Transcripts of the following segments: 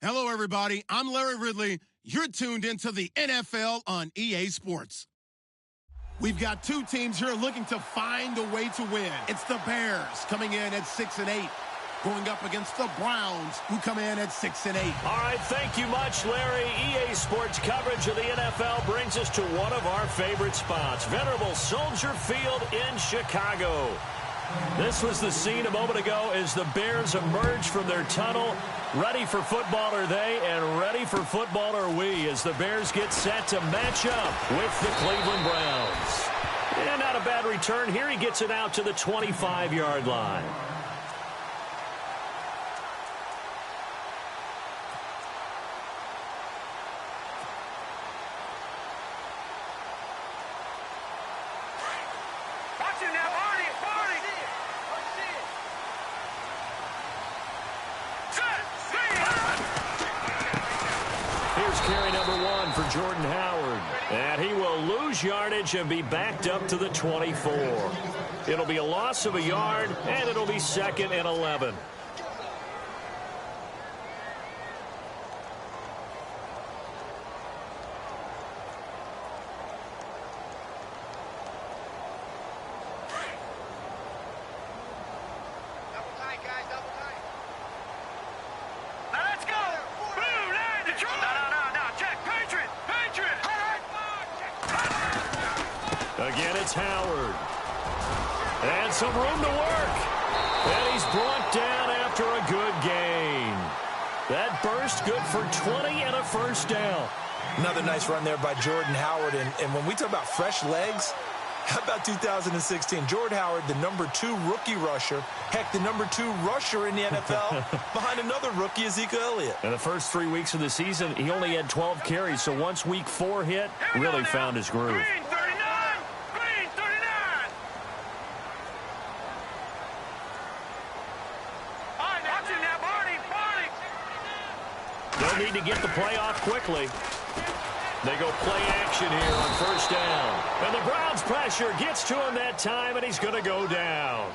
Hello, everybody. I'm Larry Ridley. You're tuned into the NFL on EA Sports. We've got two teams here looking to find a way to win. It's the Bears coming in at 6-8, going up against the Browns, who come in at 6-8. All right, thank you much, Larry. EA Sports coverage of the NFL brings us to one of our favorite spots, venerable Soldier Field in Chicago. This was the scene a moment ago as the Bears emerged from their tunnel. Ready for football are they, and ready for football are we, as the Bears get set to match up with the Cleveland Browns. And not a bad return here. He gets it out to the 25-yard line. Jordan Howard, and he will lose yardage and be backed up to the 24. It'll be a loss of a yard, and it'll be 2nd and 11. Again, it's Howard. And some room to work. And he's brought down after a good gain. That burst good for 20 and a first down. Another nice run there by Jordan Howard. And when we talk about fresh legs, how about 2016? Jordan Howard, the #2 rookie rusher. Heck, the #2 rusher in the NFL behind another rookie, Ezekiel Elliott. In the first 3 weeks of the season, he only had 12 carries. So once week 4 hit, really found his groove. They'll need to get the play off quickly. They go play action here on first down. And the Browns pressure gets to him that time, and he's going to go down.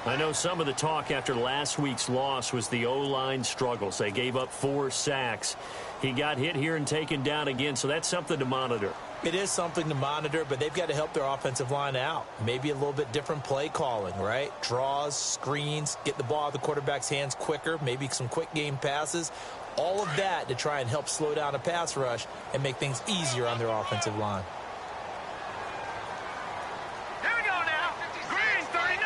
I know some of the talk after last week's loss was the O-line struggles. They gave up 4 sacks. He got hit here and taken down again, so that's something to monitor. It is something to monitor, but they've got to help their offensive line out. Maybe a little bit different play calling, right? Draws, screens, get the ball out of the quarterback's hands quicker, maybe some quick game passes. All of that to try and help slow down a pass rush and make things easier on their offensive line. Here we go now. Green 39.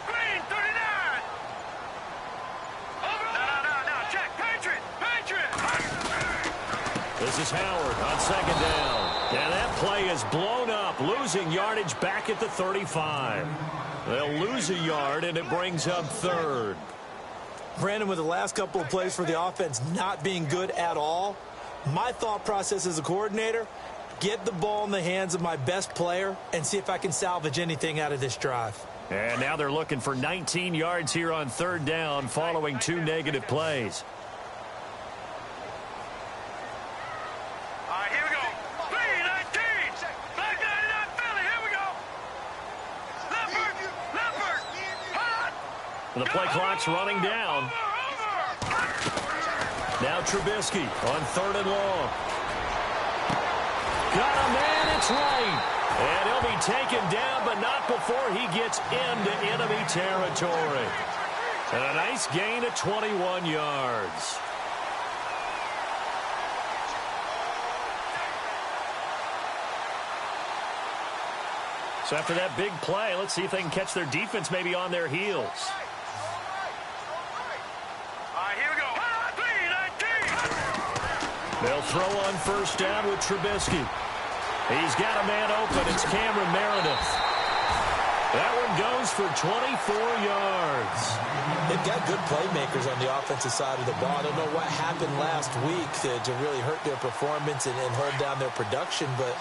Green 39. No. Check. Patriot. This is Howard on 2nd down. And that play is blown up, losing yardage back at the 35. They'll lose a yard, and it brings up 3rd. Brandon, with the last couple of plays for the offense not being good at all, my thought process as a coordinator, get the ball in the hands of my best player and see if I can salvage anything out of this drive. And now they're looking for 19 yards here on 3rd down following 2 negative plays. All right, here we go. 3-19. Back 99 Philly. Here we go. Leopard. Hot. The play clock's running down. Now Trubisky on 3rd and long. Got him, and it's right. And he'll be taken down, but not before he gets into enemy territory. And a nice gain of 21 yards. So after that big play, let's see if they can catch their defense maybe on their heels. They'll throw on first down with Trubisky. He's got a man open. It's Cameron Meredith. That one goes for 24 yards. They've got good playmakers on the offensive side of the ball. I don't know what happened last week to really hurt their performance and hold down their production, but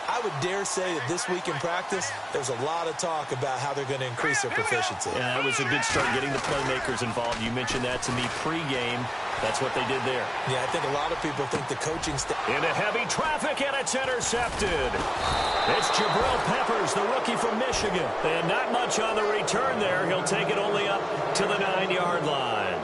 I would dare say that this week in practice, there's a lot of talk about how they're going to increase their proficiency. Yeah, that was a good start getting the playmakers involved. You mentioned that to me pregame. That's what they did there. Yeah, I think a lot of people think the coaching staff. Into heavy traffic, and it's intercepted. It's Jabril Peppers, the rookie from Michigan. And not much on the return there. He'll take it only up to the 9-yard line.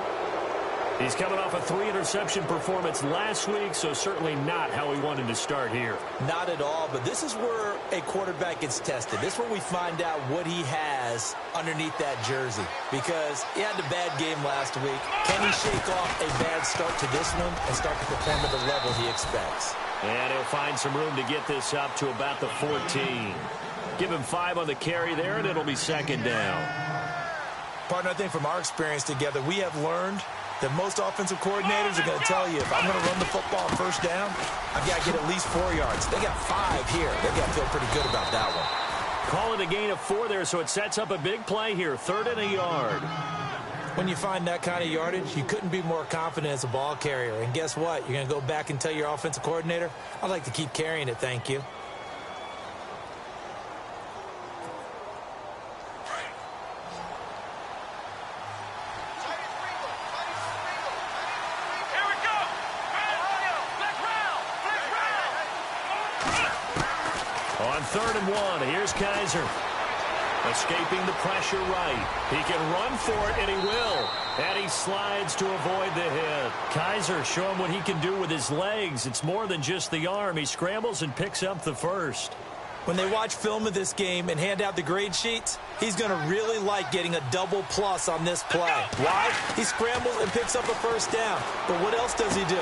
He's coming off a 3-interception performance last week, so certainly not how he wanted to start here. Not at all, but this is where a quarterback gets tested. This is where we find out what he has underneath that jersey, because he had a bad game last week. Can he shake off a bad start to this one and start to perform at the level he expects? And he'll find some room to get this up to about the 14. Give him 5 on the carry there, and it'll be second down. Partner, I think from our experience together, we have learned that most offensive coordinators are going to tell you, if I'm going to run the football on first down, I've got to get at least 4 yards. They got 5 here. They've got to feel pretty good about that one. Call it a gain of 4 there, so it sets up a big play here, 3rd and a yard. When you find that kind of yardage, you couldn't be more confident as a ball carrier. And guess what? You're going to go back and tell your offensive coordinator, I'd like to keep carrying it, thank you. On 3rd and 1, here's Kaiser. Escaping the pressure right. He can run for it, and he will. And he slides to avoid the hit. Kaiser showing what he can do with his legs. It's more than just the arm. He scrambles and picks up the first. When they watch film of this game and hand out the grade sheets, he's going to really like getting a double plus on this play. Why? He scrambles and picks up a first down. But what else does he do?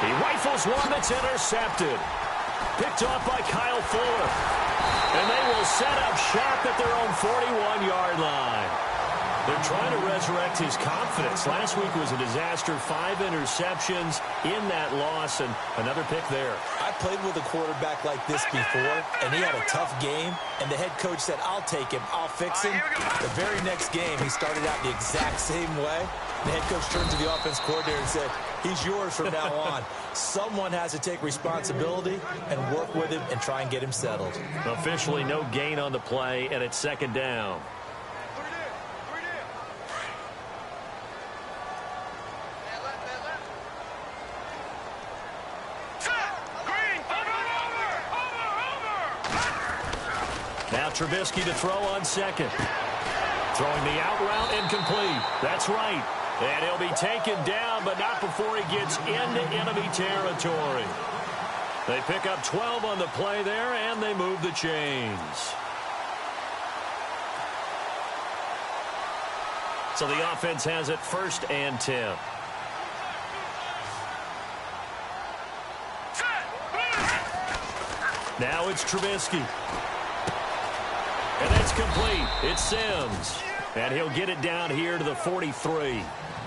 He rifles one that's intercepted. Picked off by Kyle Fuller. And they will set up shop at their own 41-yard line. They're trying to resurrect his confidence. Last week was a disaster. 5 interceptions in that loss, and another pick there. I played with a quarterback like this before, and he had a tough game, and the head coach said, I'll take him, I'll fix him. The very next game, he started out the exact same way. The head coach turned to the offense coordinator and said, he's yours from now on. Someone has to take responsibility and work with him and try and get him settled. Officially no gain on the play, and it's second down. Now Trubisky to throw on second. Throwing the out route incomplete. That's right. And he'll be taken down, but not before he gets into enemy territory. They pick up 12 on the play there, and they move the chains. So the offense has it 1st and 10. Now it's Trubisky. And it's complete. It's Sims. And he'll get it down here to the 43.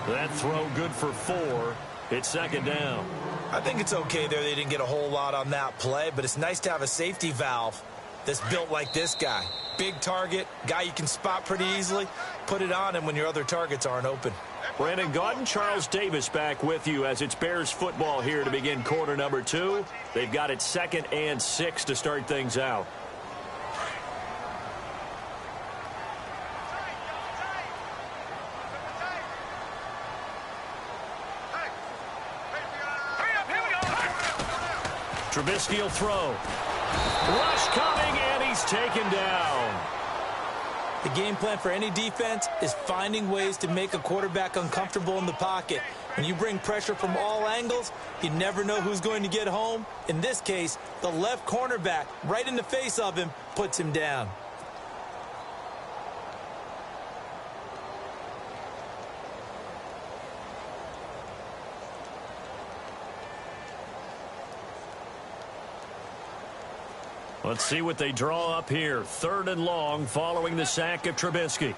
That throw good for 4. It's second down. I think it's okay there. They didn't get a whole lot on that play, but it's nice to have a safety valve that's built like this guy. Big target, guy you can spot pretty easily. Put it on him when your other targets aren't open. Brandon Gaudin, Charles Davis back with you as it's Bears football here to begin quarter number 2. They've got it 2nd and 6 to start things out. Trubisky will throw. Rush coming, and he's taken down. The game plan for any defense is finding ways to make a quarterback uncomfortable in the pocket. When you bring pressure from all angles, you never know who's going to get home. In this case, the left cornerback, right in the face of him, puts him down. Let's see what they draw up here. 3rd and long following the sack of Trubisky.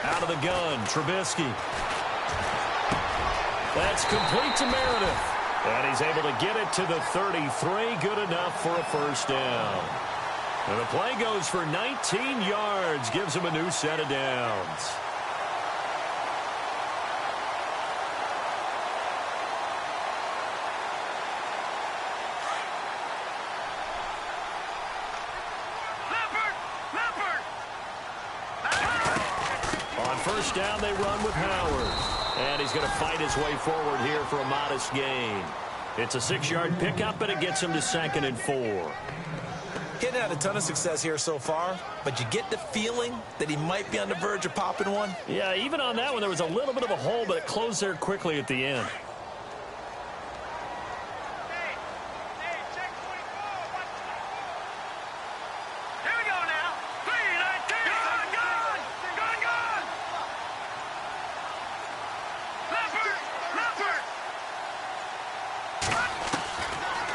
Out of the gun, Trubisky. That's complete to Meredith. And he's able to get it to the 33. Good enough for a first down. And the play goes for 19 yards, gives him a new set of downs. On first down, they run with Howard. And he's going to fight his way forward here for a modest gain. It's a 6-yard pickup, and it gets him to 2nd and 4. Getting had a ton of success here so far, but you get the feeling that he might be on the verge of popping one. Yeah, even on that one, there was a little bit of a hole, but it closed there quickly at the end.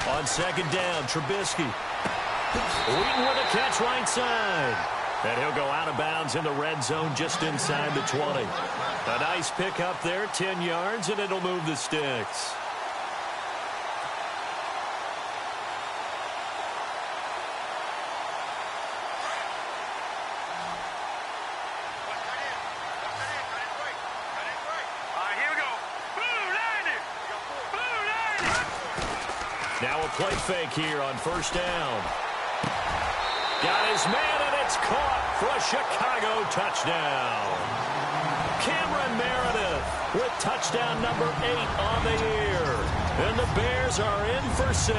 On 2nd down, Trubisky. Wheaton with a catch right side. And he'll go out of bounds in the red zone just inside the 20. A nice pickup there, 10 yards, and it'll move the sticks. Now a play fake here on 1st down. Got his man, and it's caught for a Chicago touchdown. Cameron Meredith with touchdown number 8 on the year. And the Bears are in for 6.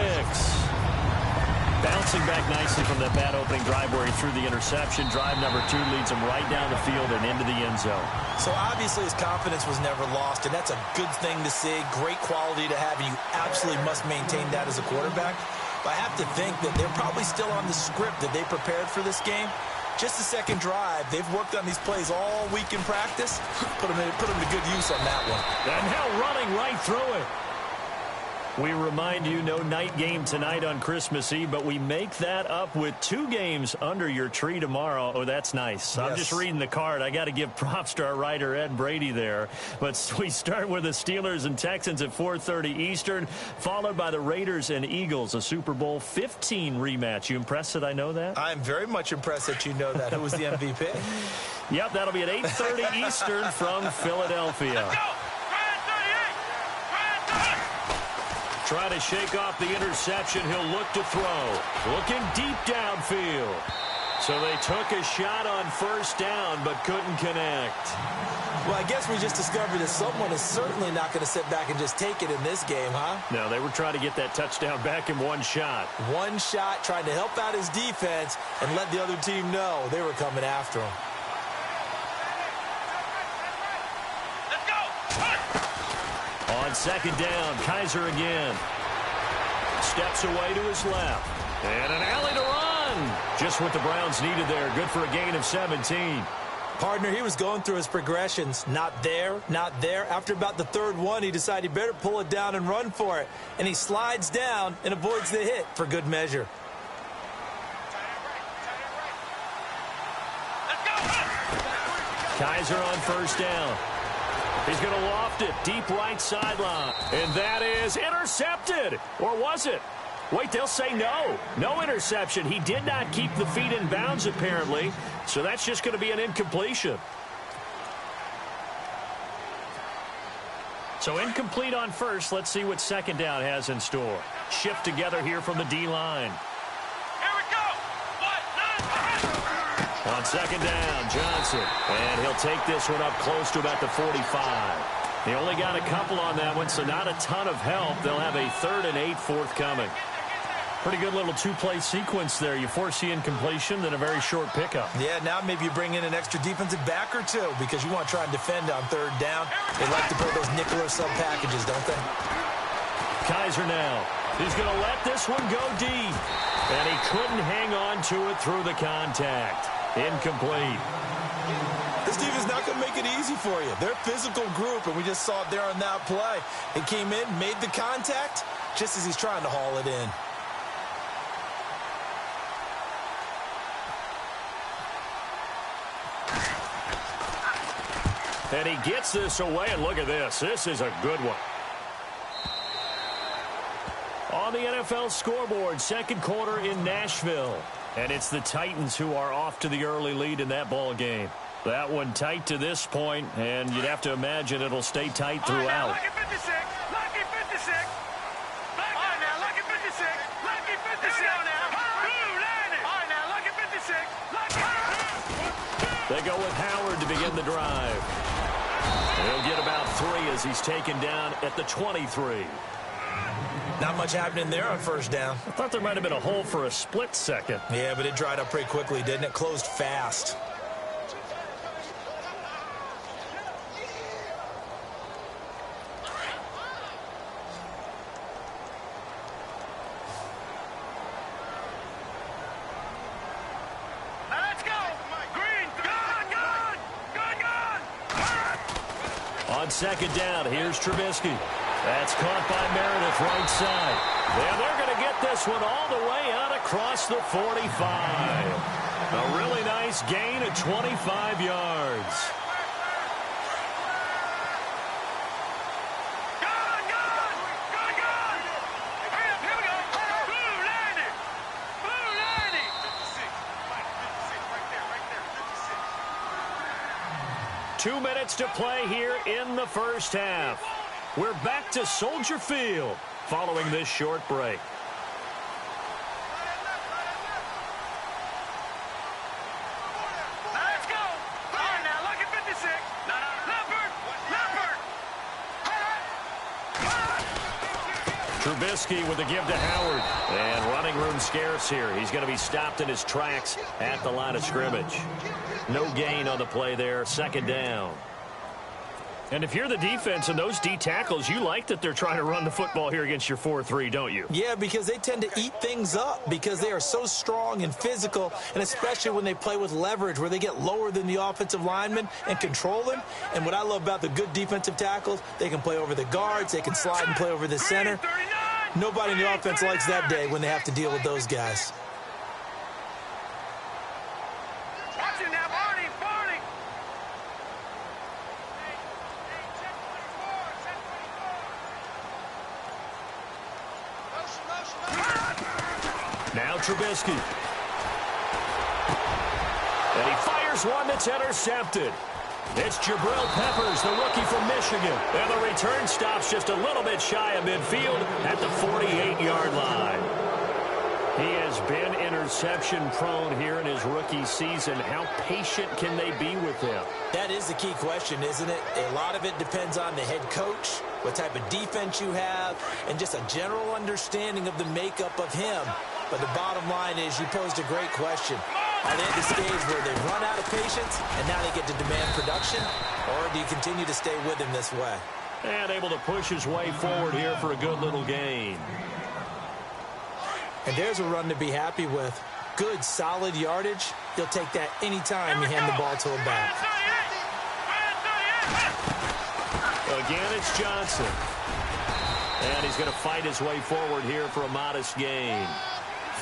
Bouncing back nicely from that bad opening drive where he threw the interception. Drive number 2 leads him right down the field and into the end zone. So obviously his confidence was never lost, and that's a good thing to see. Great quality to have, and you absolutely must maintain that as a quarterback. But I have to think that they're probably still on the script that they prepared for this game. Just the second drive. They've worked on these plays all week in practice. Put them to good use on that one. And now running right through it. We remind you, no night game tonight on Christmas Eve, but we make that up with 2 games under your tree tomorrow. Oh, that's nice. Yes. I'm just reading the card. I got to give props to our writer, Ed Brady, there. But we start with the Steelers and Texans at 4:30 Eastern, followed by the Raiders and Eagles, a Super Bowl 15 rematch. You impressed that I know that? I'm very much impressed that you know that. Who was the MVP? Yep, that'll be at 8:30 Eastern from Philadelphia. Trying to shake off the interception. He'll look to throw. Looking deep downfield. So they took a shot on 1st down, but couldn't connect. Well, I guess we just discovered that someone is certainly not going to sit back and just take it in this game, huh? No, they were trying to get that touchdown back in 1 shot. 1 shot, trying to help out his defense and let the other team know they were coming after him. On 2nd down, Kaiser again. Steps away to his left. And an alley to run. Just what the Browns needed there. Good for a gain of 17. Partner, he was going through his progressions. Not there, not there. After about the 3rd one, he decided he better pull it down and run for it. And he slides down and avoids the hit for good measure. Kaiser on 1st down. He's going to loft it deep right sideline. And that is intercepted. Or was it? Wait, they'll say no. No interception. He did not keep the feet in bounds, apparently. So that's just going to be an incompletion. So incomplete on 1st. Let's see what 2nd down has in store. Shift together here from the D-line. On 2nd down, Johnson. And he'll take this one up close to about the 45. They only got a couple on that one, so not a ton of help. They'll have a 3rd and 8 forthcoming. Pretty good little 2-play sequence there. You force the incompletion, then a very short pickup. Yeah, now maybe you bring in an extra defensive back or 2 because you want to try and defend on 3rd down. They like to play those nickel or sub packages, don't they? Kaiser now. He's going to let this one go deep. And he couldn't hang on to it through the contact. Incomplete. This defense is not going to make it easy for you. They're a physical group, and we just saw it there on that play. It came in, made the contact, just as he's trying to haul it in. And he gets this away, and look at this. This is a good one. On the NFL scoreboard, 2nd quarter in Nashville. And it's the Titans who are off to the early lead in that ball game. That one tight to this point, and you'd have to imagine it'll stay tight throughout. Lucky 56. Lucky 56. All right, now, lucky 56. Lucky 56. Blue 90. All right, now, lucky 56. Lucky. They go with Howard to begin the drive. He'll get about 3 as he's taken down at the 23. Not much happening there on first down. I thought there might have been a hole for a split second. Yeah, but it dried up pretty quickly, didn't it? Closed fast. On second down, here's Trubisky. That's caught by Meredith, right side. And they're going to get this one all the way out across the 45. A really nice gain of 25 yards. Here we go. Blue landing. Blue landing. 2 minutes to play here in the first half. We're back to Soldier Field following this short break. Now let's go. All right, now, lucky 56. Leopard. Trubisky with a give to Howard. And running room scarce here. He's going to be stopped in his tracks at the line of scrimmage. No gain on the play there. Second down. And if you're the defense and those D tackles, you like that they're trying to run the football here against your 4-3, don't you? Yeah, because they tend to eat things up because they are so strong and physical, and especially when they play with leverage where they get lower than the offensive linemen and control them. And what I love about the good defensive tackles, they can play over the guards, they can slide and play over the center. Nobody in the offense likes that day when they have to deal with those guys. Watch it now, Barney. Now Trubisky. And he fires one that's intercepted. It's Jabril Peppers, the rookie from Michigan. And the return stops just a little bit shy of midfield at the 48-yard line. He has been interception-prone here in his rookie season. How patient can they be with him? That is the key question, isn't it? A lot of it depends on the head coach, what type of defense you have, and just a general understanding of the makeup of him. But the bottom line is you posed a great question. Are they at the stage where they've run out of patience and now they get to demand production? Or do you continue to stay with him this way? And able to push his way forward here for a good little gain. And there's a run to be happy with. Good, solid yardage. He'll take that anytime you hand the ball to him back. Again, it's Johnson. And he's going to fight his way forward here for a modest gain.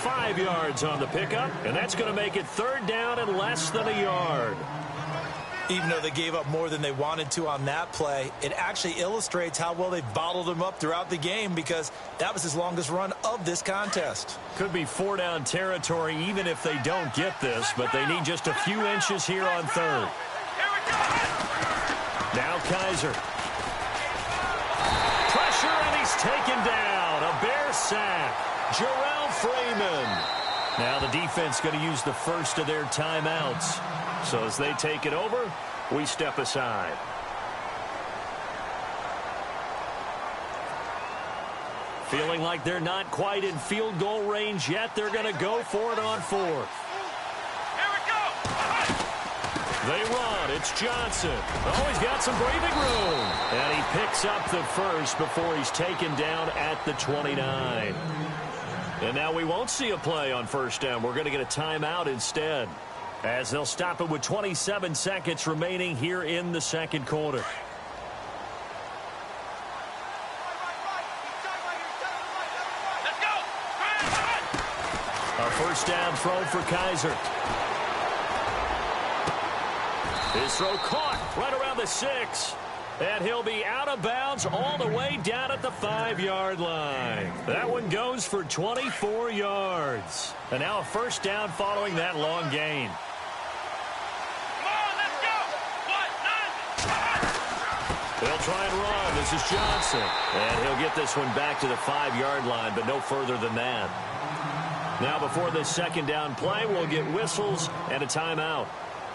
5 yards on the pickup, and that's going to make it third down and less than a yard. Even though they gave up more than they wanted to on that play, it actually illustrates how well they bottled him up throughout the game because that was his longest run of this contest. Could be 4-down territory even if they don't get this, but they need just a few inches here on third. Now Kaiser. Pressure, and he's taken down. A Bear sack. Jarrell Freeman. Now the defense going to use the first of their timeouts. So as they take it over, we step aside. Feeling like they're not quite in field goal range yet. They're going to go for it on fourth. They run. It's Johnson. Oh, he's got some breathing room. And he picks up the first before he's taken down at the 29. And now we won't see a play on first down. We're going to get a timeout instead, as they'll stop it with 27 seconds remaining here in the second quarter. Let's go. A first down throw for Kaiser. His throw caught right around the 6. And he'll be out of bounds all the way down at the 5-yard line. That one goes for 24 yards. And now a first down following that long gain. Come on, let's go. 1, 9. They'll try and run. This is Johnson. And he'll get this one back to the 5-yard line, but no further than that. Now before this second down play, we'll get whistles and a timeout.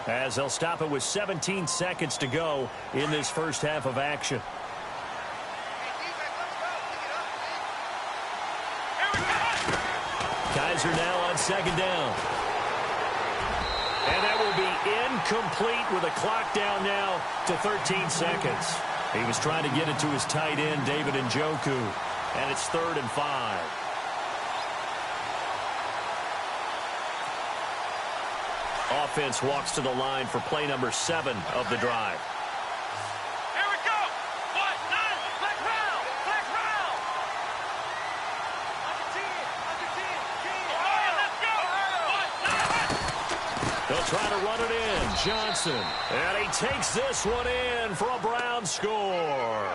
as they'll stop it with 17 seconds to go in this first half of action. Kaiser now on second down. And that will be incomplete with a clock down now to 13 seconds. He was trying to get it to his tight end, David Njoku, and it's 3rd and 5. Offense walks to the line for play number 7 of the drive. Here we go. What? Nine. Black round. Black round. Under 10. Ohio, let's go. What? Nine. They'll try to run it in. Johnson. And he takes this one in for a Brown score.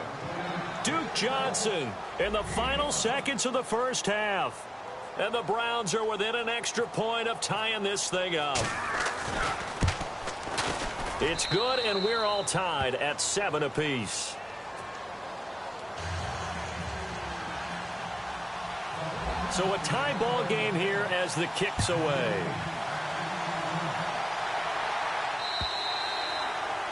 Duke Johnson in the final seconds of the first half. And the Browns are within an extra point of tying this thing up. It's good, and we're all tied at 7 apiece. So a tie ball game here as the kick's away.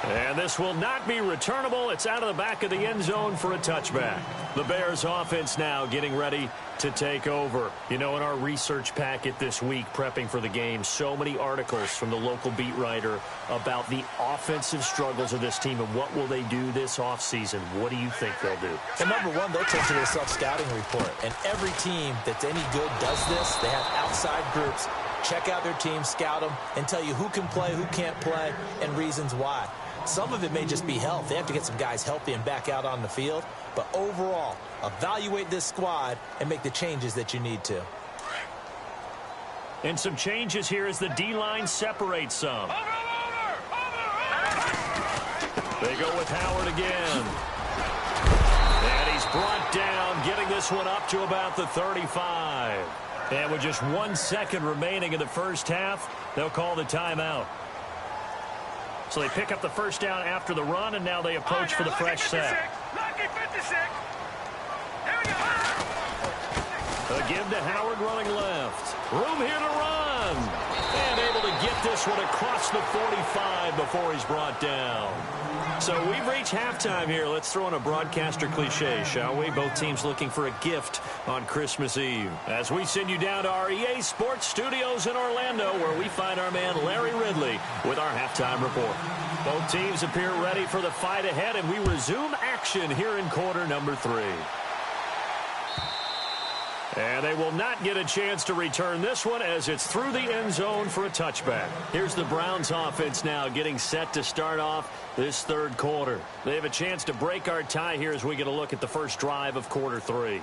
And this will not be returnable. It's out of the back of the end zone for a touchback. The Bears offense now getting ready to take over. You know, in our research packet this week, prepping for the game, so many articles from the local beat writer about the offensive struggles of this team and what will they do this offseason. What do you think they'll do? Well, number one, they'll take to their self-scouting report. And every team that's any good does this. They have outside groups. Check out their team, scout them, and tell you who can play, who can't play, and reasons why. Some of it may just be health. They have to get some guys healthy and back out on the field. But overall, evaluate this squad and make the changes that you need to. And some changes here as the D-line separates some. They go with Howard again. And he's brought down, getting this one up to about the 35. And with just 1 second remaining in the first half, they'll call the timeout. So they pick up the first down after the run, and now they approach for the fresh set. Lucky 56. Here we go. A give to Howard running left. Room here to run. And able to get this one across the 45 before he's brought down. So we've reached halftime here. Let's throw in a broadcaster cliche, shall we? Both teams looking for a gift on Christmas Eve. As we send you down to our EA Sports Studios in Orlando, where we find our man Larry Ridley with our halftime report. Both teams appear ready for the fight ahead, and we resume action here in quarter number 3. And they will not get a chance to return this one as it's through the end zone for a touchback. Here's the Browns offense now getting set to start off this third quarter. They have a chance to break our tie here as we get a look at the first drive of quarter 3.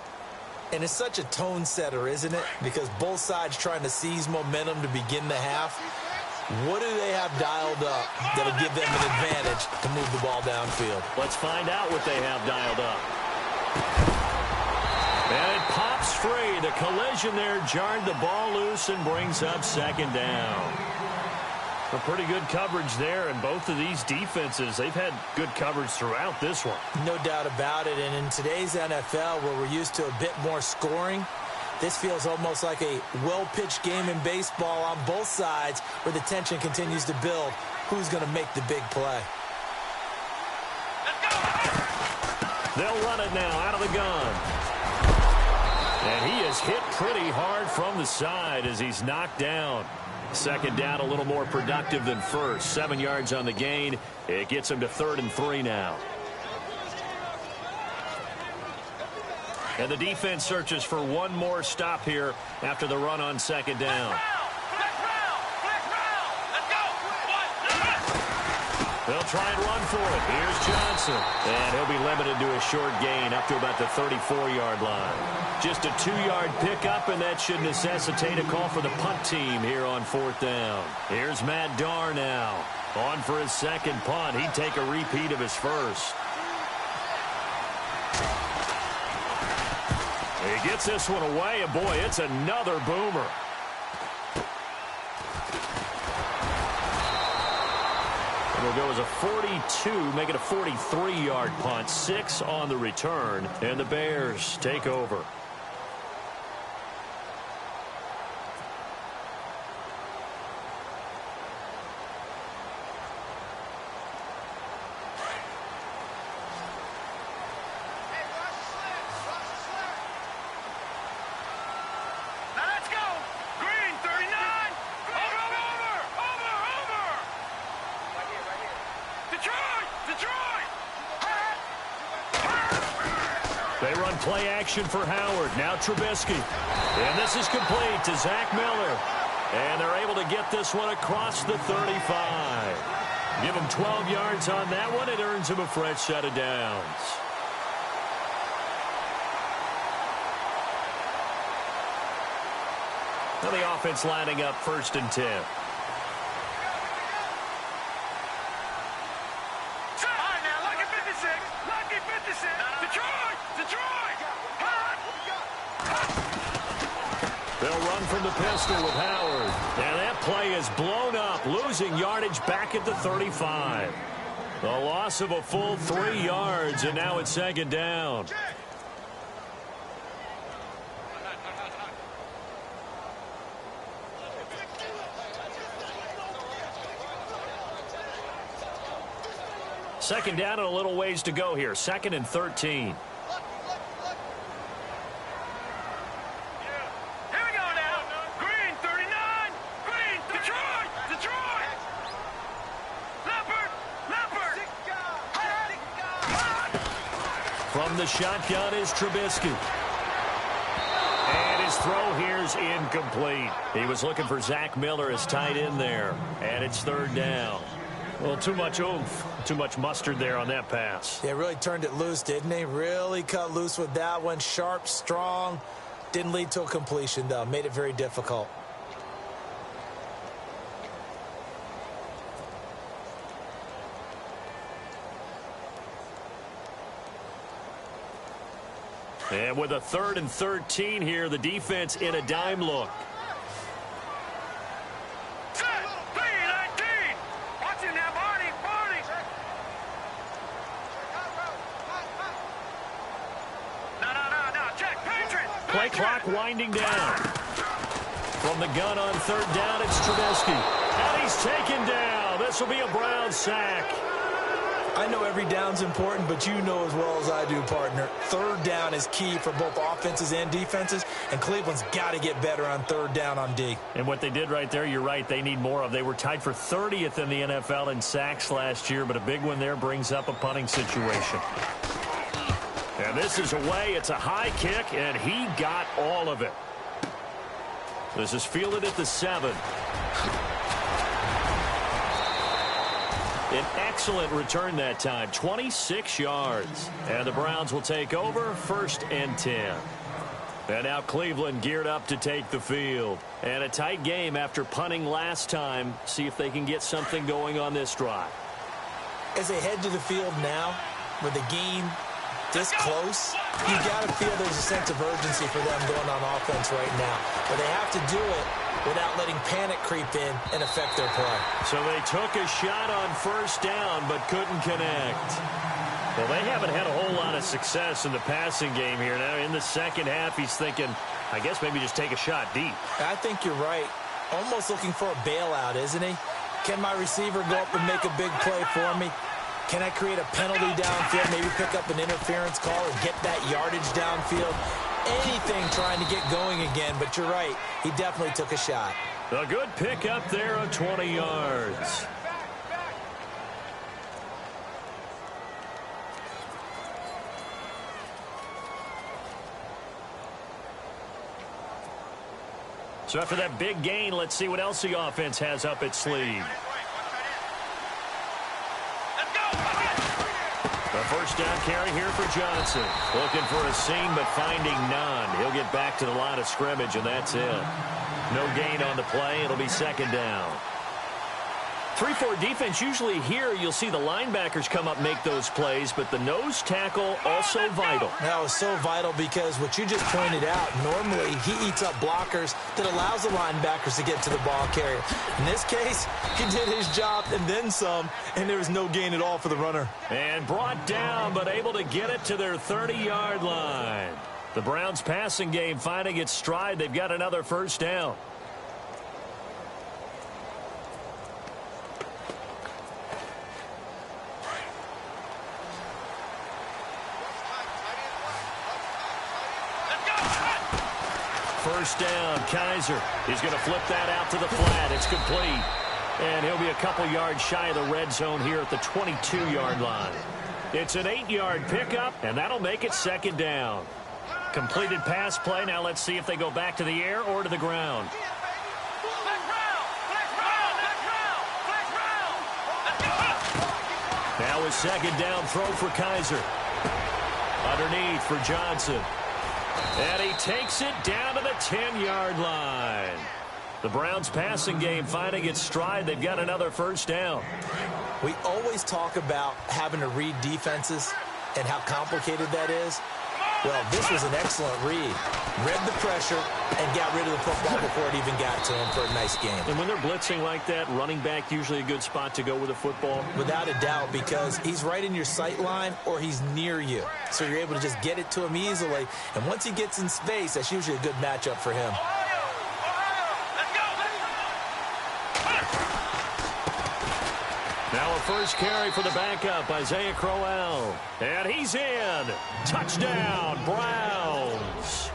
And it's such a tone setter, isn't it? Because both sides trying to seize momentum to begin the half. What do they have dialed up that'll give them an advantage to move the ball downfield? Let's find out what they have dialed up. And it pops free. The collision there jarred the ball loose and brings up second down. A pretty good coverage there, and both of these defenses, they've had good coverage throughout this one. No doubt about it, and in today's NFL, where we're used to a bit more scoring, this feels almost like a well-pitched game in baseball on both sides where the tension continues to build. Who's going to make the big play? They'll run it now out of the gun. And he is hit pretty hard from the side as he's knocked down. Second down a little more productive than first. 7 yards on the gain. It gets him to 3rd and 3 now. And the defense searches for one more stop here after the run on second down. They'll try and run for it. Here's Johnson. And he'll be limited to a short gain up to about the 34-yard line. Just a 2-yard pickup, and that should necessitate a call for the punt team here on 4th down. Here's Matt Darr now. On for his second punt. He'd take a repeat of his first. He gets this one away, and boy, it's another boomer. It'll go as a 42, make it a 43-yard punt. 6 on the return, and the Bears take over. They run play action for Howard. Now Trubisky. And this is complete to Zach Miller. And they're able to get this one across the 35. Give him 12 yards on that one. It earns him a fresh set of downs. Now the offense lining up 1st and 10. They'll run from the pistol with Howard. And that play is blown up, losing yardage back at the 35. The loss of a full 3 yards, and now it's 2nd down. Second down and a little ways to go here. 2nd and 13. From the shotgun is Trubisky. And his throw here's incomplete. He was looking for Zach Miller as tight end there. And it's 3rd down. Well, too much oomph, too much mustard there on that pass. Yeah, really turned it loose, didn't he? Really cut loose with that one. Sharp, strong. Didn't lead to a completion, though. Made it very difficult. And with a 3rd and 13 here, the defense in a dime look. Play clock winding down. From the gun on 3rd down, it's Trubisky. And he's taken down. This will be a Brown sack. I know every down's important, but you know as well as I do, partner. 3rd down is key for both offenses and defenses, and Cleveland's got to get better on 3rd down on D. And what they did right there, you're right, they need more of. They were tied for 30th in the NFL in sacks last year, but a big one there brings up a punting situation. And this is away. It's a high kick, and he got all of it. This is fielded at the 7. An excellent return that time, 26 yards. And the Browns will take over 1st and 10. And now Cleveland geared up to take the field. And a tight game after punting last time. See if they can get something going on this drive. As they head to the field now, with the game this close, you got to feel there's a sense of urgency for them going on offense right now. But they have to do it without letting panic creep in and affect their play. So they took a shot on 1st down but couldn't connect. Well, they haven't had a whole lot of success in the passing game here. Now in the 2nd half, he's thinking, I guess maybe just take a shot deep. I think you're right. Almost looking for a bailout, isn't he? Can my receiver go up and make a big play for me? Can I create a penalty downfield, maybe pick up an interference call or get that yardage downfield? Anything trying to get going again, but you're right. He definitely took a shot. A good pick up there of 20 yards. So after that big gain, let's see what else the offense has up its sleeve. A 1st down carry here for Johnson. Looking for a seam, but finding none. He'll get back to the line of scrimmage, and that's it. No gain on the play. It'll be 2nd down. 3-4 defense, usually here you'll see the linebackers come up make those plays, but the nose tackle also vital. That was so vital because what you just pointed out, normally he eats up blockers that allows the linebackers to get to the ball carrier. In this case, he did his job and then some, and there was no gain at all for the runner. And brought down, but able to get it to their 30-yard line. The Browns passing game finding its stride. They've got another 1st down. First down, Kaiser. He's going to flip that out to the flat. It's complete. And he'll be a couple yards shy of the red zone here at the 22-yard line. It's an 8-yard pickup, and that'll make it second down. Completed pass play. Now let's see if they go back to the air or to the ground. Now a second down throw for Kaiser. Underneath for Johnson. And he takes it down to the 10-yard line. The Browns passing game finding its stride. They've got another first down. We always talk about having to read defenses and how complicated that is. Well, this was an excellent read. Read the pressure and got rid of the football before it even got to him for a nice game. And when they're blitzing like that, running back usually a good spot to go with the football? Without a doubt, because he's right in your sight line or he's near you. So you're able to just get it to him easily. And once he gets in space, that's usually a good matchup for him. Now a first carry for the backup, Isaiah Crowell. And he's in. Touchdown, Browns.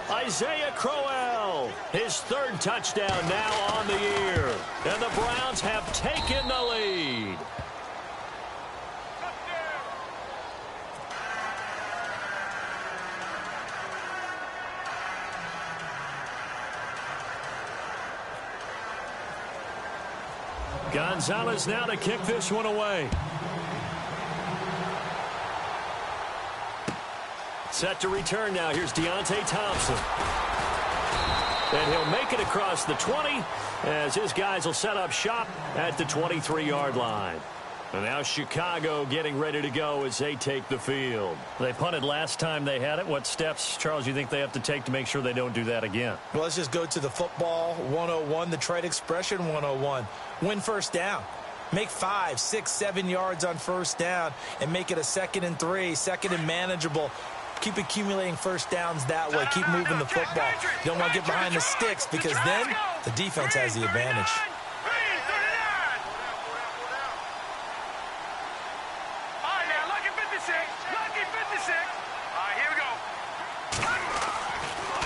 Isaiah Crowell, his third touchdown now on the year. And the Browns have taken the lead. Gonzalez now to kick this one away. Set to return now. Here's Deontay Thompson. And he'll make it across the 20 as his guys will set up shop at the 23-yard line. And now Chicago getting ready to go as they take the field. They punted last time they had it. What steps, Charles, do you think they have to take to make sure they don't do that again? Well, let's just go to the football 101, the trite expression 101. Win first down. Make 5, 6, 7 yards on first down and make it a 2nd and 3, 2nd and manageable. Keep accumulating first downs that way. Keep moving the football. You don't want to get behind the sticks because then the defense has the advantage.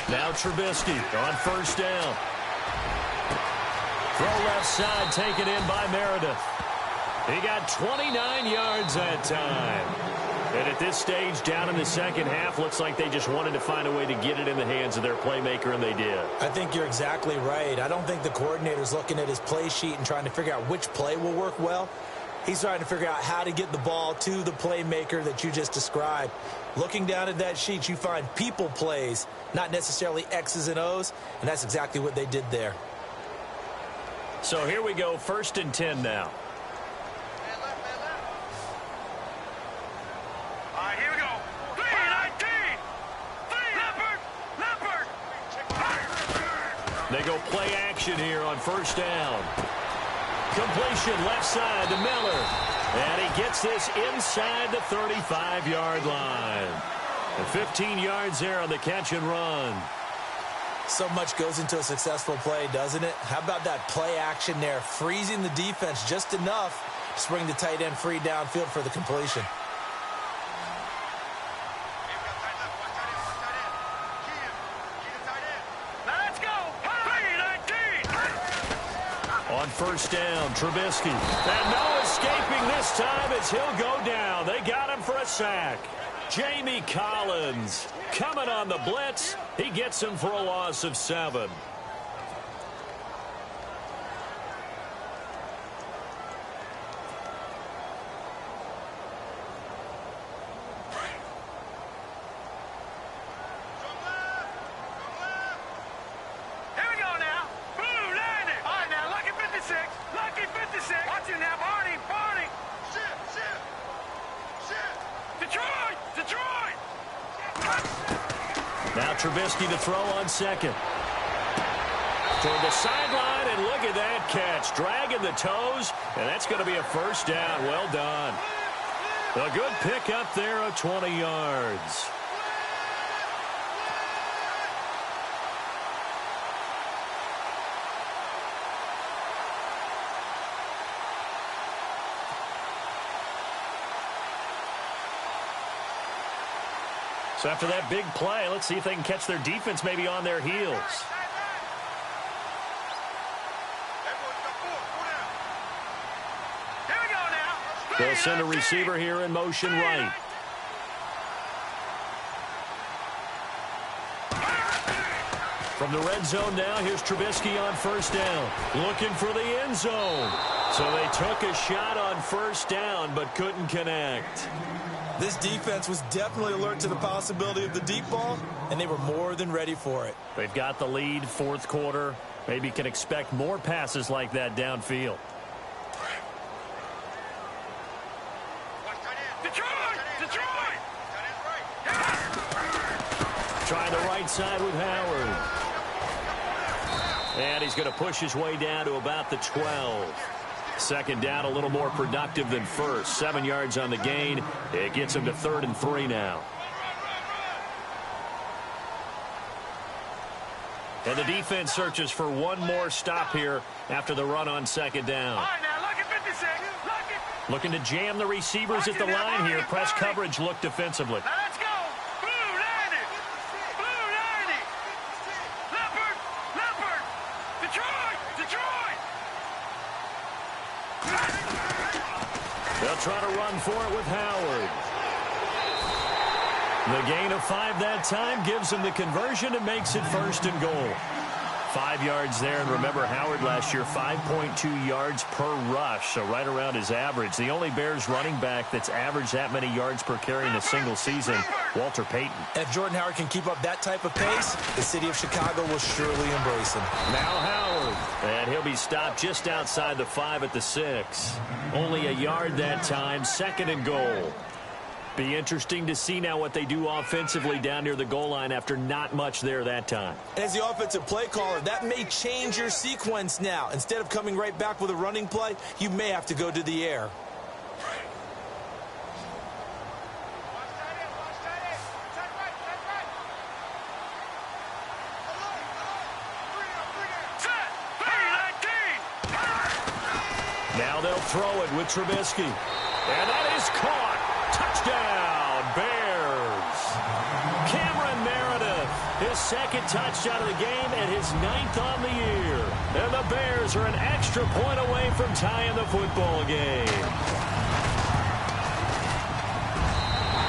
Now Trubisky on first down. Throw left side taken in by Meredith. He got 29 yards that time. And at this stage, down in the second half, looks like they just wanted to find a way to get it in the hands of their playmaker, and they did. I think you're exactly right. I don't think the coordinator's looking at his play sheet and trying to figure out which play will work well. He's trying to figure out how to get the ball to the playmaker that you just described. Looking down at that sheet, you find people plays, not necessarily X's and O's, and that's exactly what they did there. So here we go, 1st and 10 now. Here we go. 3-19. Leopard. They go play action here on first down. Completion left side to Miller. And he gets this inside the 35-yard line. And 15 yards there on the catch and run. So much goes into a successful play, doesn't it? How about that play action there? Freezing the defense just enough to bring the tight end free downfield for the completion. Let's go. 3-19. On first down, Trubisky. And no escaping this time as he'll go down. They got him for a sack. Jamie Collins coming on the blitz. He gets him for a loss of 7. Here we go now. Blue landing. All right, now, lucky 56. Lucky 56. Watch it now, Barney. Barney. Shit. Detroit. Now Trubisky to throw on second. Toward the sideline, and look at that catch. Dragging the toes, and that's going to be a first down. Well done. A good pickup there of 20 yards. So after that big play, let's see if they can catch their defense maybe on their heels. Here we go now. The They'll send a receiver here in motion right. From the red zone now, here's Trubisky on first down. Looking for the end zone. So they took a shot on first down, but couldn't connect. This defense was definitely alert to the possibility of the deep ball, and they were more than ready for it. They've got the lead, fourth quarter. Maybe can expect more passes like that downfield. Detroit! Trying the right side with Howard. And he's going to push his way down to about the 12. Second down, a little more productive than first. 7 yards on the gain. It gets him to 3rd and 3 now. And the defense searches for one more stop here after the run on second down. All right, now, look at 56. Looking to jam the receivers at the line here. Press coverage look defensively. Now let's go. Blue 90. Blue 90. Leopard. Detroit. They'll try to run for it with Howard. The gain of 5 that time gives him the conversion and makes it 1st and goal. 5 yards there, and remember Howard last year 5.2 yards per rush, so right around his average. The only Bears running back that's averaged that many yards per carry in a single season, Walter Payton. And if Jordan Howard can keep up that type of pace, the city of Chicago will surely embrace him. Now Howard, and he'll be stopped just outside the 5 at the 6. Only a yard that time, 2nd and goal. Be interesting to see now what they do offensively down near the goal line after not much there that time. And as the offensive play caller, that may change your sequence now. Instead of coming right back with a running play, you may have to go to the air. Now they'll throw it with Trubisky. And that is caught. Touchdown, Bears. Cameron Meredith, his 2nd touchdown of the game and his 9th on the year. And the Bears are an extra point away from tying the football game.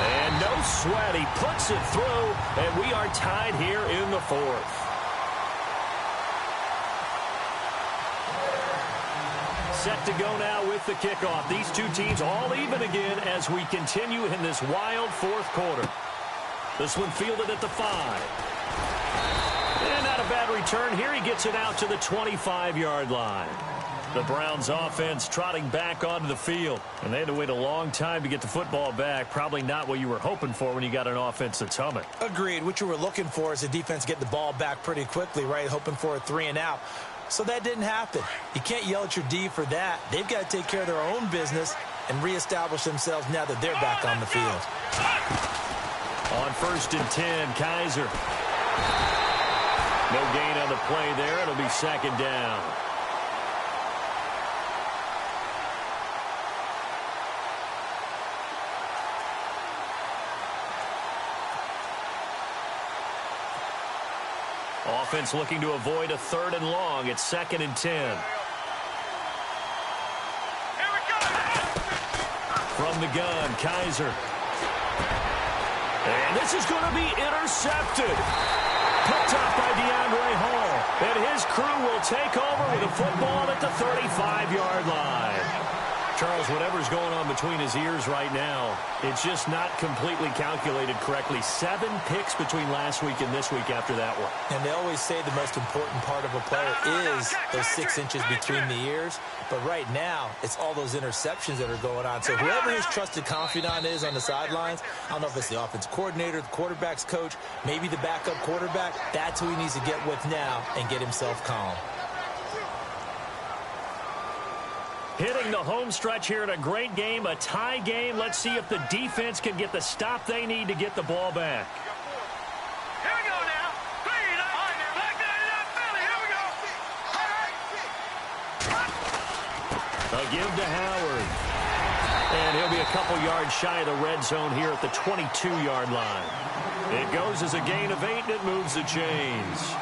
And no sweat, he puts it through, and we are tied here in the 4th. Set to go now with the kickoff. These two teams all even again as we continue in this wild 4th quarter. This one fielded at the 5. And not a bad return. Here he gets it out to the 25-yard line. The Browns offense trotting back onto the field. And they had to wait a long time to get the football back. Probably not what you were hoping for when you got an offense that's humming. Agreed. What you were looking for is the defense get the ball back pretty quickly, right? Hoping for a 3 and out. So that didn't happen. You can't yell at your D for that. They've got to take care of their own business and reestablish themselves now that they're back on the field. On 1st and 10, Kaiser. No gain on the play there. It'll be 2nd down. Offense looking to avoid a 3rd and long. It's 2nd and 10. Here we go. From the gun, Kaiser. And this is going to be intercepted. Picked up by DeAndre Hall. And his crew will take over with a football at the 35-yard line. Charles, whatever's going on between his ears right now, it's just not completely calculated correctly. 7 picks between last week and this week after that one. And they always say the most important part of a player is those 6 inches between the ears. But right now, it's all those interceptions that are going on. So whoever his trusted confidant is on the sidelines, I don't know if it's the offense coordinator, the quarterback's coach, maybe the backup quarterback, that's who he needs to get with now and get himself calm. Hitting the home stretch here in a great game, a tie game. Let's see if the defense can get the stop they need to get the ball back. Here we go now. Black 99 Philly. Here we go. A give to Howard. And he'll be a couple yards shy of the red zone here at the 22-yard line. It goes as a gain of 8, and it moves the chains.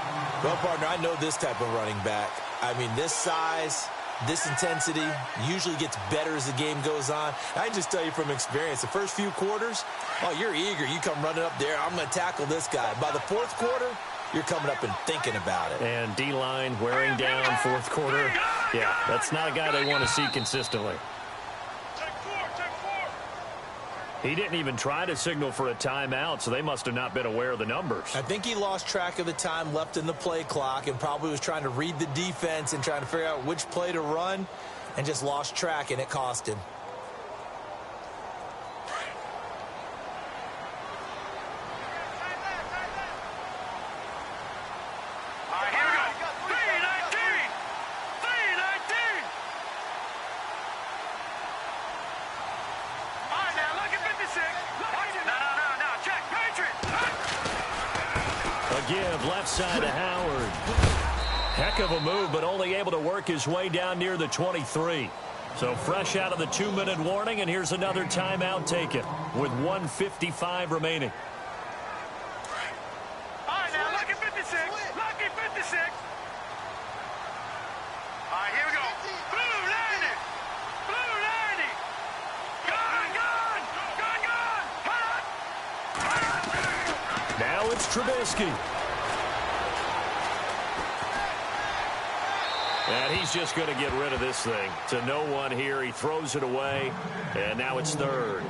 Well, partner, I know this type of running back. I mean, this size, This intensity usually gets better as the game goes on. I can just tell you from experience, the first few quarters, oh, you're eager. You come running up there, I'm going to tackle this guy. By the fourth quarter, you're coming up and thinking about it. And D-line wearing down fourth quarter. Yeah, that's not a guy they want to see consistently. He didn't even try to signal for a timeout, so they must have not been aware of the numbers. I think he lost track of the time left in the play clock and probably was trying to read the defense and trying to figure out which play to run and just lost track, and it cost him. Give left side to Howard. Heck of a move, but only able to work his way down near the 23. So fresh out of the 2-minute warning, and here's another timeout taken with 1:55 remaining. All right, now, lucky 56. Lucky 56. All right, here we go. Blue landing. Blue landing. Gone, gone. Gone, gone. Hot. Now it's Trubisky. And he's just going to get rid of this thing. To no one here. He throws it away. And now it's third.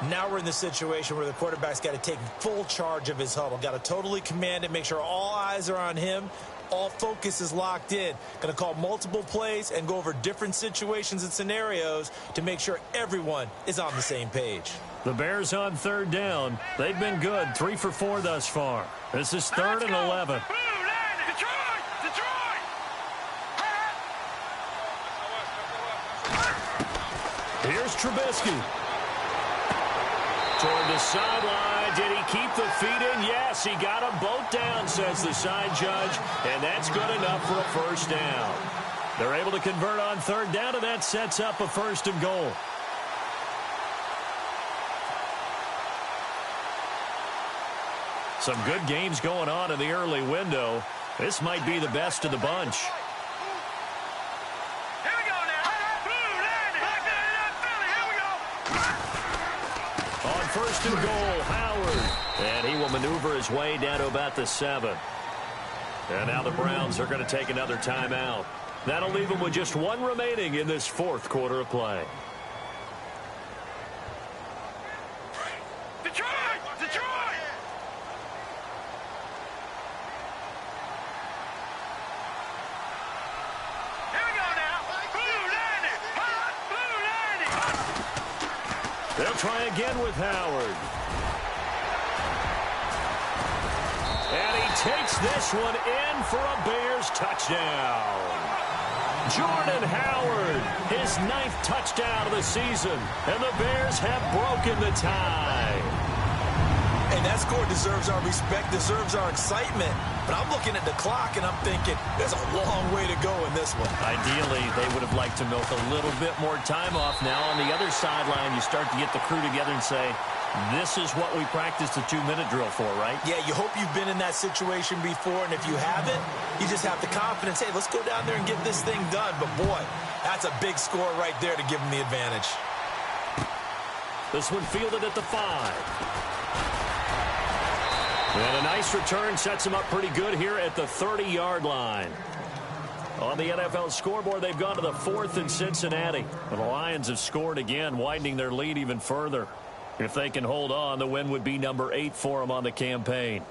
Now we're in the situation where the quarterback's got to take full charge of his huddle. Got to totally command it, make sure all eyes are on him. All focus is locked in. Going to call multiple plays and go over different situations and scenarios to make sure everyone is on the same page. The Bears on third down. They've been good. 3 for 4 thus far. This is third and 11. Here's Trubisky. Toward the sideline. Did he keep the feet in? Yes, he got them both down, says the side judge. And that's good enough for a first down. They're able to convert on third down, and that sets up a first and goal. Some good games going on in the early window. This might be the best of the bunch. First and goal, Howard. And he will maneuver his way down to about the 7. And now the Browns are going to take another timeout. That'll leave them with just 1 remaining in this fourth quarter of play. Detroit! Detroit! Here we go now. Blue landing. Hot blue landing. They'll try again with Howard. And he takes this one in for a Bears touchdown. Jordan Howard, his 9th touchdown of the season. And the Bears have broken the tie. And that score deserves our respect, deserves our excitement. But I'm looking at the clock, and I'm thinking there's a long way to go in this one. Ideally, they would have liked to milk a little bit more time off. Now on the other sideline, you start to get the crew together and say, this is what we practiced the 2-minute drill for, right? Yeah, you hope you've been in that situation before, and if you haven't, you just have the confidence, hey, let's go down there and get this thing done. But, boy, that's a big score right there to give them the advantage. This one fielded at the 5. And a nice return sets them up pretty good here at the 30-yard line. On the NFL scoreboard, they've gone to the 4th in Cincinnati. And the Lions have scored again, widening their lead even further. If they can hold on, the win would be number 8 for them on the campaign.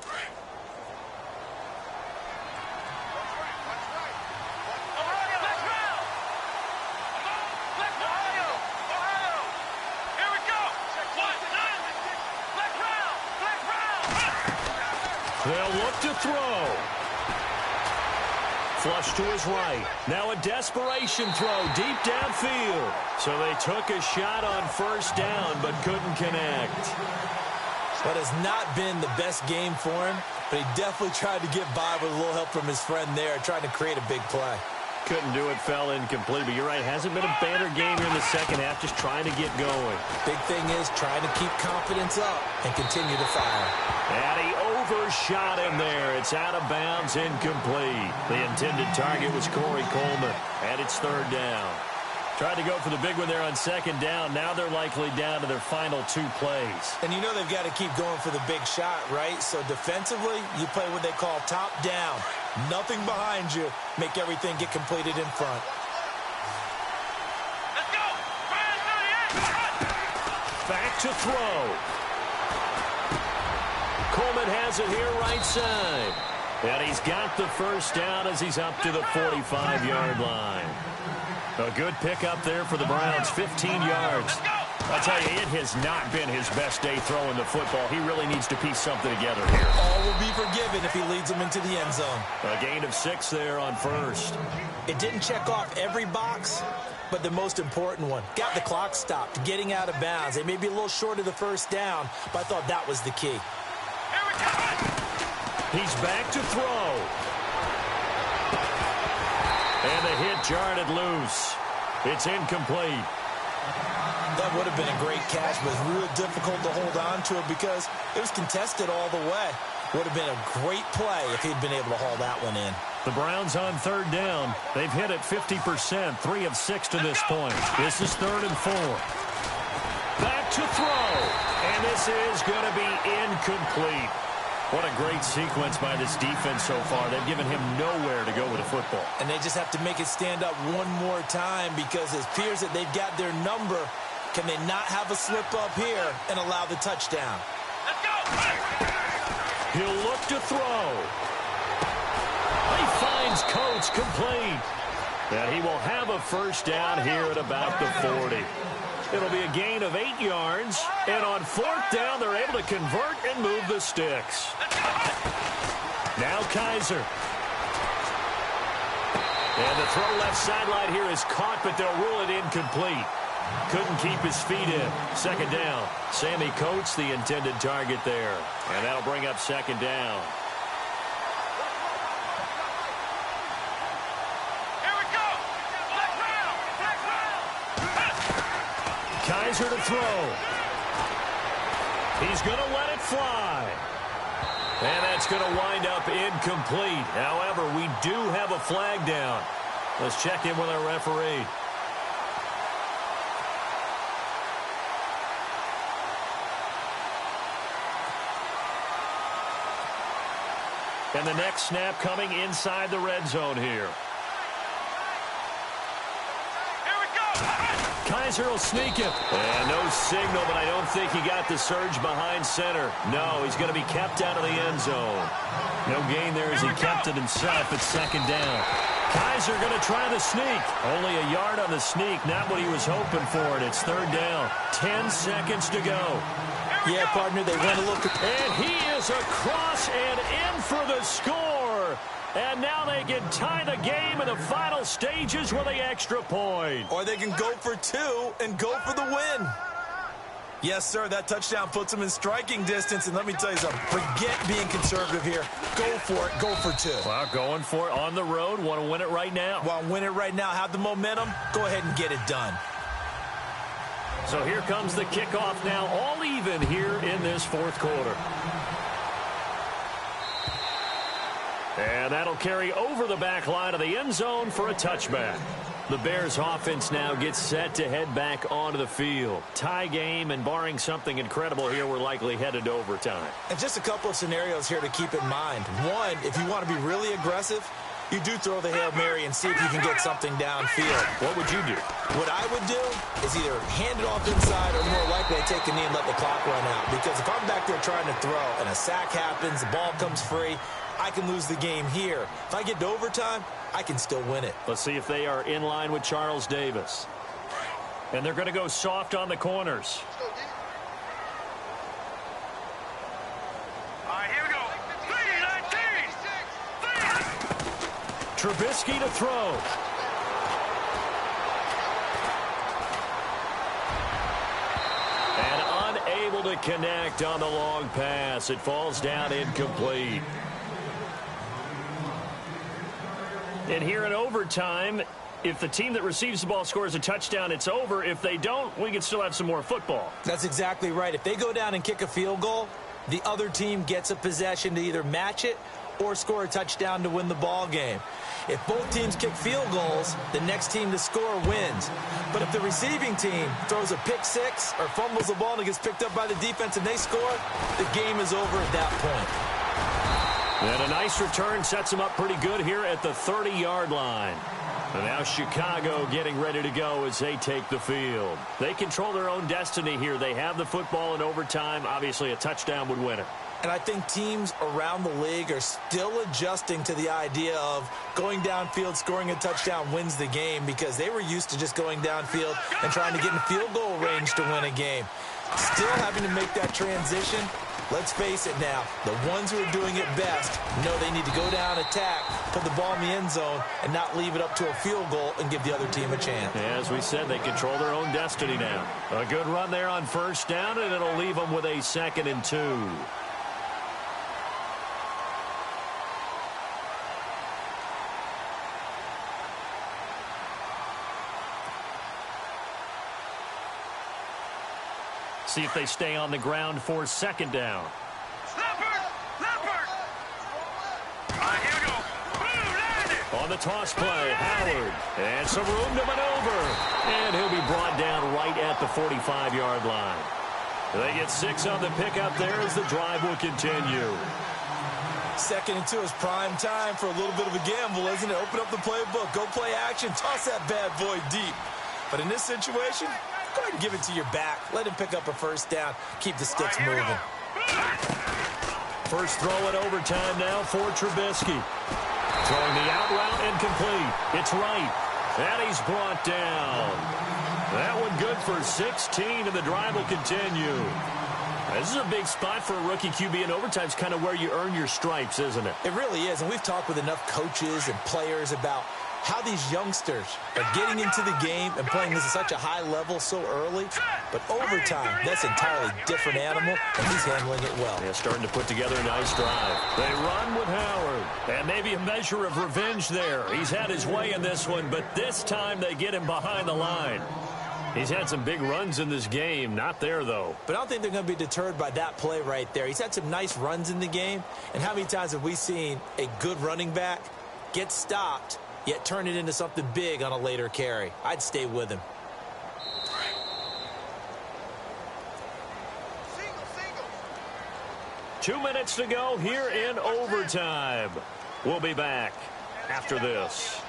They'll look to throw. Flush to his right. Now a desperation throw deep downfield. So they took a shot on first down but couldn't connect. That has not been the best game for him, but he definitely tried to get by with a little help from his friend there, trying to create a big play. Couldn't do it, fell incomplete. But you're right, hasn't been a banner game here in the second half, just trying to get going. Big thing is trying to keep confidence up and continue to fire. And he overshot him there. It's out of bounds, incomplete. The intended target was Corey Coleman, and it's third down. Tried to go for the big one there on second down. Now they're likely down to their final 2 plays. And you know they've got to keep going for the big shot, right? So defensively, you play what they call top down. Nothing behind you. Make everything get completed in front. Let's go. Back to throw. Coleman has it here right side. And he's got the first down as he's up to the 45-yard line. A good pickup there for the Browns, 15 yards. I'll tell you, it has not been his best day throwing the football. He really needs to piece something together here. All will be forgiven if he leads them into the end zone. A gain of 6 there on first. It didn't check off every box, but the most important one. Got the clock stopped, getting out of bounds. They may be a little short of the first down, but I thought that was the key. He's back to throw. And the hit jarred it loose. It's incomplete. That would have been a great catch, but it's real difficult to hold on to it because it was contested all the way. Would have been a great play if he'd been able to haul that one in. The Browns on third down. They've hit it 50%, 3 of 6 to this point. This is 3rd and 4. Back to throw. And this is going to be incomplete. What a great sequence by this defense so far. They've given him nowhere to go with the football. And they just have to make it stand up one more time because it appears that they've got their number. Can they not have a slip up here and allow the touchdown? Let's go. He'll look to throw. He finds Coates complete. And he will have a first down here at about the 40. It'll be a gain of 8 yards. And on 4th down, they're able to convert and move the sticks. Now Kaiser. And the throw left sideline here is caught, but they'll rule it incomplete. Couldn't keep his feet in. Second down. Sammy Coates, the intended target there. And that'll bring up second down. Kaiser to throw. He's going to let it fly. And that's going to wind up incomplete. However, we do have a flag down. Let's check in with our referee. And the next snap coming inside the red zone here. Kaiser will sneak it. And no signal, but I don't think he got the surge behind center. No, he's going to be kept out of the end zone. No gain there as he kept it himself at second down. Kaiser going to try the sneak. Only a yard on the sneak, not what he was hoping for, and it's third down. 10 seconds to go. Yeah, partner, they went a little... And he is across and in for the score. And now they can tie the game in the final stages with the extra point. Or they can go for 2 and go for the win. Yes, sir, that touchdown puts them in striking distance. And let me tell you something, forget being conservative here. Go for it, go for 2. Well, going for it on the road. Want to win it right now. Well, win it right now, have the momentum. Go ahead and get it done. So here comes the kickoff now, all even here in this 4th quarter. And that'll carry over the back line of the end zone for a touchback. The Bears offense now gets set to head back onto the field. Tie game, and barring something incredible here, we're likely headed to overtime. And just a couple of scenarios here to keep in mind. One, if you want to be really aggressive, you do throw the Hail Mary and see if you can get something downfield. What would you do? What I would do is either hand it off inside or more likely take a knee and let the clock run out. Because if I'm back there trying to throw and a sack happens, the ball comes free, I can lose the game here. If I get to overtime, I can still win it. Let's see if they are in line with Charles Davis. And they're going to go soft on the corners. All right, here we go. 3-19. Trubisky to throw. And unable to connect on the long pass. It falls down incomplete. And here in overtime, if the team that receives the ball scores a touchdown, it's over. If they don't, we can still have some more football. That's exactly right. If they go down and kick a field goal, the other team gets a possession to either match it or score a touchdown to win the ball game. If both teams kick field goals, the next team to score wins. But if the receiving team throws a pick six or fumbles the ball and it gets picked up by the defense and they score, the game is over at that point. And a nice return sets them up pretty good here at the 30-yard line. And now Chicago getting ready to go as they take the field. They control their own destiny here. They have the football in overtime. Obviously, a touchdown would win it. And I think teams around the league are still adjusting to the idea of going downfield, scoring a touchdown wins the game, because they were used to just going downfield and trying to get in field goal range to win a game. Still having to make that transition. Let's face it now, the ones who are doing it best know they need to go down, attack, put the ball in the end zone, and not leave it up to a field goal and give the other team a chance. As we said, they control their own destiny now. A good run there on first down, and it'll leave them with a 2nd and 2. See if they stay on the ground for 2nd down. Leopard! All right, here we go. Boom, landed. On the toss play, Howard. And some room to maneuver. And he'll be brought down right at the 45-yard line. They get 6 on the pickup there as the drive will continue. 2nd and 2 is prime time for a little bit of a gamble, isn't it? Open up the playbook, go play action, toss that bad boy deep. But in this situation, go ahead and give it to your back. Let him pick up a first down. Keep the sticks moving. First throw in overtime now for Trubisky. Throwing the out route incomplete. It's right. And he's brought down. That one good for 16, and the drive will continue. This is a big spot for a rookie QB, and overtime is kind of where you earn your stripes, isn't it? It really is, and we've talked with enough coaches and players about how these youngsters are getting into the game and playing this at such a high level so early. But overtime, that's an entirely different animal, and he's handling it well. Yeah, starting to put together a nice drive. They run with Howard. And maybe a measure of revenge there. He's had his way in this one, but this time they get him behind the line. He's had some big runs in this game. Not there, though. But I don't think they're going to be deterred by that play right there. He's had some nice runs in the game. And how many times have we seen a good running back get stopped, yet turn it into something big on a later carry? I'd stay with him. 2 minutes to go here in overtime. We'll be back after this.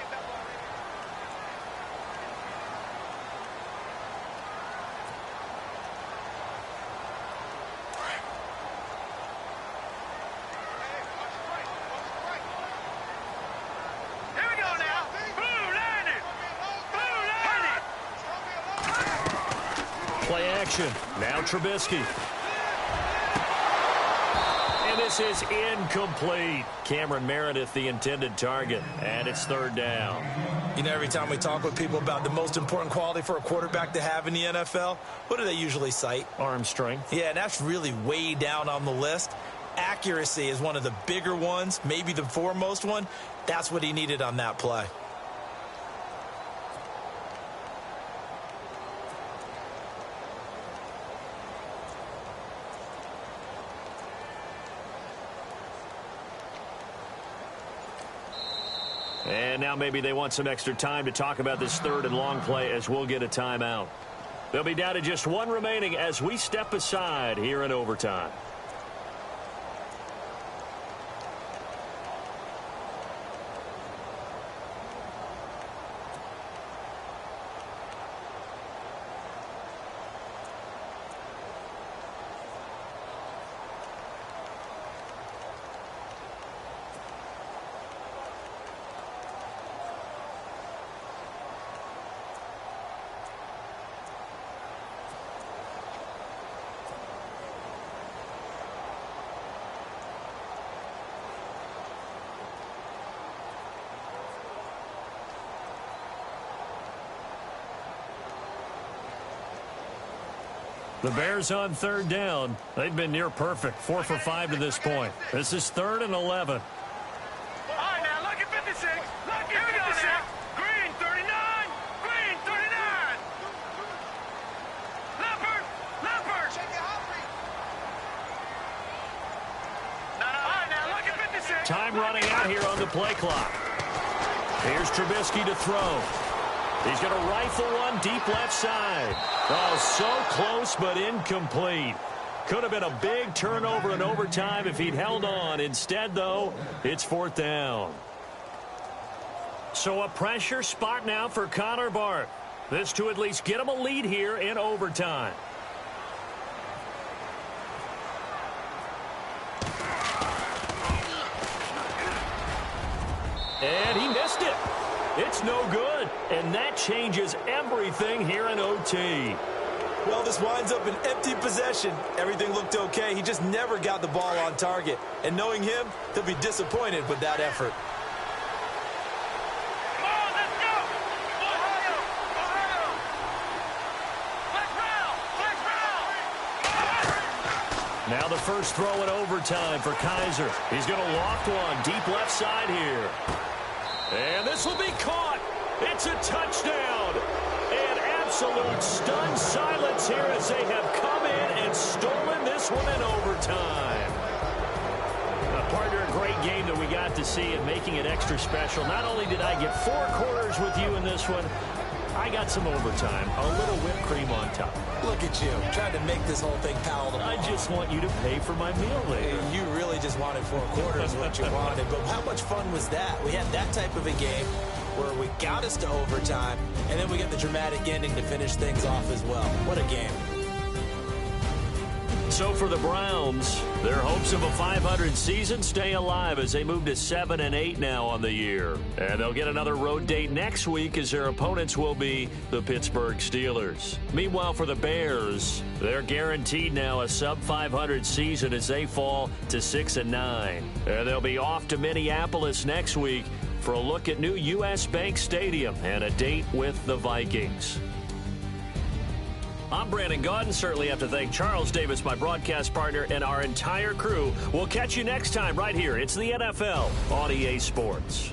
Play action. Now Trubisky. And this is incomplete. Cameron Meredith, the intended target. And it's 3rd down. You know, every time we talk with people about the most important quality for a quarterback to have in the NFL, what do they usually cite? Arm strength. Yeah, and that's really way down on the list. Accuracy is one of the bigger ones, maybe the foremost one. That's what he needed on that play. And now maybe they want some extra time to talk about this 3rd and long play as we'll get a timeout. They'll be down to just 1 remaining as we step aside here in overtime. The Bears on 3rd down. They've been near perfect. 4 for 5 to this point. This is 3rd and 11. All right, now, lucky 56. Lucky 56. Time running out here on the play clock. Here's Trubisky to throw. He's going to rifle one deep left side. Oh, so close but incomplete. Could have been a big turnover in overtime if he'd held on. Instead, though, it's 4th down. So a pressure spot now for Connor Barth. This to at least get him a lead here in overtime. And he missed it. It's no good. And that changes everything here in OT. Well, this winds up an empty possession. Everything looked okay. He just never got the ball on target. And knowing him, he'll be disappointed with that effort. Come on, let's go! Ohio! Ohio! Let's round! Now the first throw in overtime for Kaiser. He's going to loft one deep left side here. And this will be caught. It's a touchdown. And absolute stunned silence here as they have come in and stolen this one in overtime. Partner, a great game that we got to see and making it extra special. Not only did I get 4 quarters with you in this one, I got some overtime, a little whipped cream on top. Look at you, trying to make this whole thing palatable. I just want you to pay for my meal later. You really just wanted 4 quarters what you wanted, but how much fun was that? We had that type of a game where we got us to overtime, and then we got the dramatic ending to finish things off as well. What a game. So for the Browns, their hopes of a 500 season stay alive as they move to 7-8 now on the year. And they'll get another road date next week as their opponents will be the Pittsburgh Steelers. Meanwhile, for the Bears, they're guaranteed now a sub-500 season as they fall to 6-9. And they'll be off to Minneapolis next week for a look at new U.S. Bank Stadium and a date with the Vikings. I'm Brandon Gaudin. Certainly have to thank Charles Davis, my broadcast partner, and our entire crew. We'll catch you next time right here. It's the NFL on EA Sports.